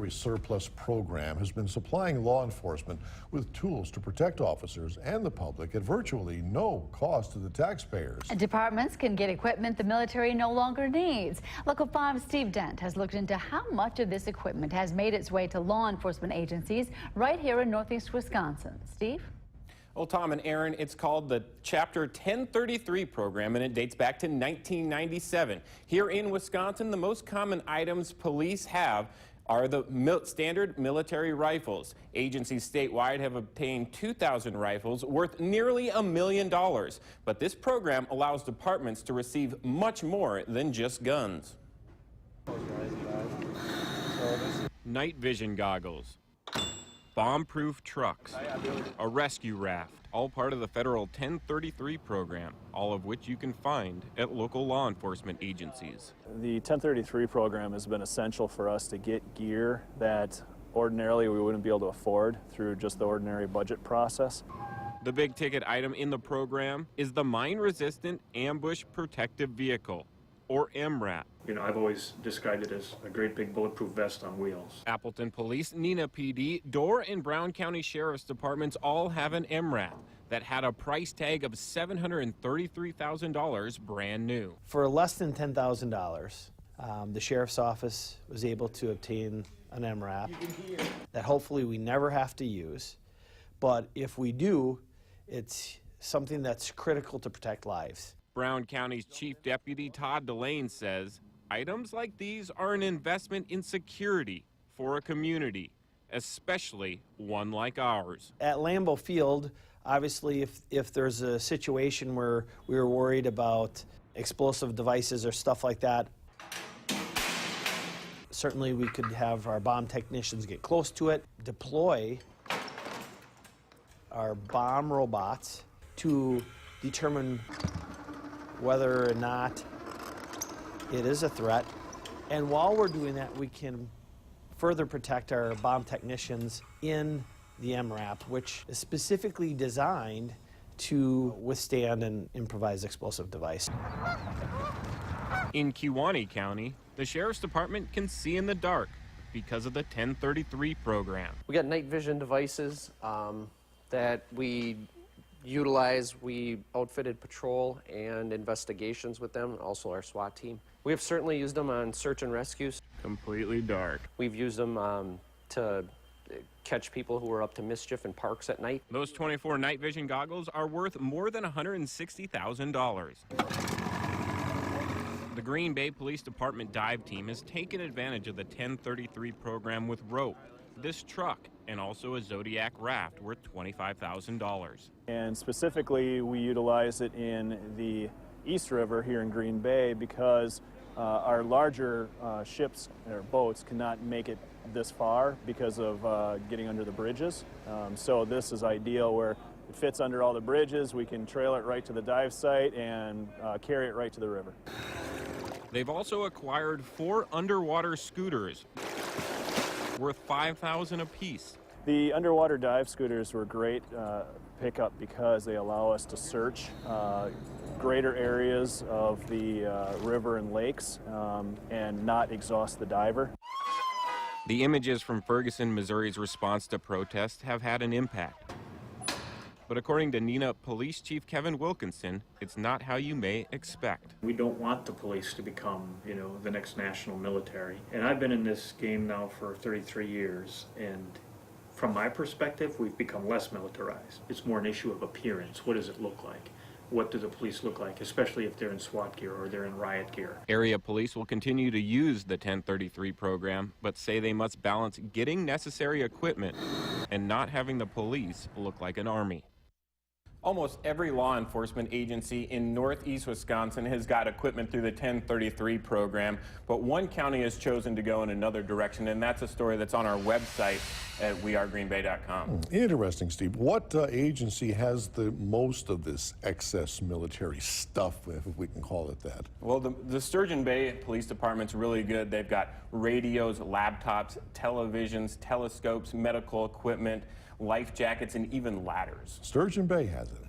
military surplus program has been supplying law enforcement with tools to protect officers and the public at virtually no cost to the taxpayers. Departments can get equipment the military no longer needs. Local 5's Steve Dent has looked into how much of this equipment has made its way to law enforcement agencies right here in Northeast Wisconsin. Steve? Well, Tom and Aaron, it's called the Chapter 1033 program, and it dates back to 1997. Here in Wisconsin, the most common items police have are the standard military rifles. Agencies statewide have obtained 2,000 rifles worth nearly $1 million. But this program allows departments to receive much more than just guns. Night vision goggles, bomb-proof trucks, a rescue raft, all part of the federal 1033 program, all of which you can find at local law enforcement agencies. The 1033 program has been essential for us to get gear that ordinarily we wouldn't be able to afford through just the ordinary budget process. The big ticket item in the program is the mine-resistant ambush protective vehicle, or MRAP. You know, I've always described it as a great big bulletproof vest on wheels. Appleton Police, NEENAH PD, Door, and Brown County Sheriff's Departments all have an MRAP that had a price tag of $733,000 brand new. For less than $10,000, the Sheriff's Office was able to obtain an MRAP that hopefully we never have to use, but if we do, it's something that's critical to protect lives. Brown County's Chief Deputy Todd DELAIN says items like these are an investment in security for a community, especially one like ours. At Lambeau Field, obviously, if there's a situation where we were worried about explosive devices or stuff like that, certainly we could have our bomb technicians get close to it, deploy our bomb robots to determine whether or not it is a threat. And while we're doing that, we can further protect our bomb technicians in the MRAP, which is specifically designed to withstand an improvised explosive device. In KEWAUNEE County, the Sheriff's Department can see in the dark because of the 1033 program. We got night vision devices that we utilize. We outfitted patrol and investigations with them, and also our SWAT team. We have certainly used them on search and rescues. Completely dark. We've used them to catch people who are up to mischief in parks at night. Those 24 night vision goggles are worth more than $160,000. The Green Bay Police Department dive team has taken advantage of the 1033 program with rope, this truck, and also a Zodiac raft worth $25,000. And specifically, we utilize it in the East River here in Green Bay because our larger ships or boats cannot make it this far because of getting under the bridges. So this is ideal where it fits under all the bridges. We can trail it right to the dive site and carry it right to the river. They've also acquired 4 underwater scooters worth $5,000 apiece. The underwater dive scooters were great pickup because they allow us to search greater areas of the river and lakes and not exhaust the diver. The images from Ferguson, Missouri's response to protests have had an impact. But according to NEENAH Police Chief Kevin Wilkinson, it's not how you may expect. We don't want the police to become, you know, the next national military. And I've been in this game now for 33 years, and from my perspective, we've become less militarized. It's more an issue of appearance. What does it look like? What do the police look like, especially if they're in SWAT gear or they're in riot gear? Area police will continue to use the 1033 program, but say they must balance getting necessary equipment and not having the police look like an army. Almost every law enforcement agency in Northeast Wisconsin has got equipment through the 1033 program, but one county has chosen to go in another direction, and that's a story that's on our website at wearegreenbay.com. Interesting, Steve. What agency has the most of this excess military stuff, if we can call it that? Well, the Sturgeon Bay Police Department's really good. They've got radios, laptops, televisions, telescopes, medical equipment, life jackets, and even ladders. Sturgeon Bay has it.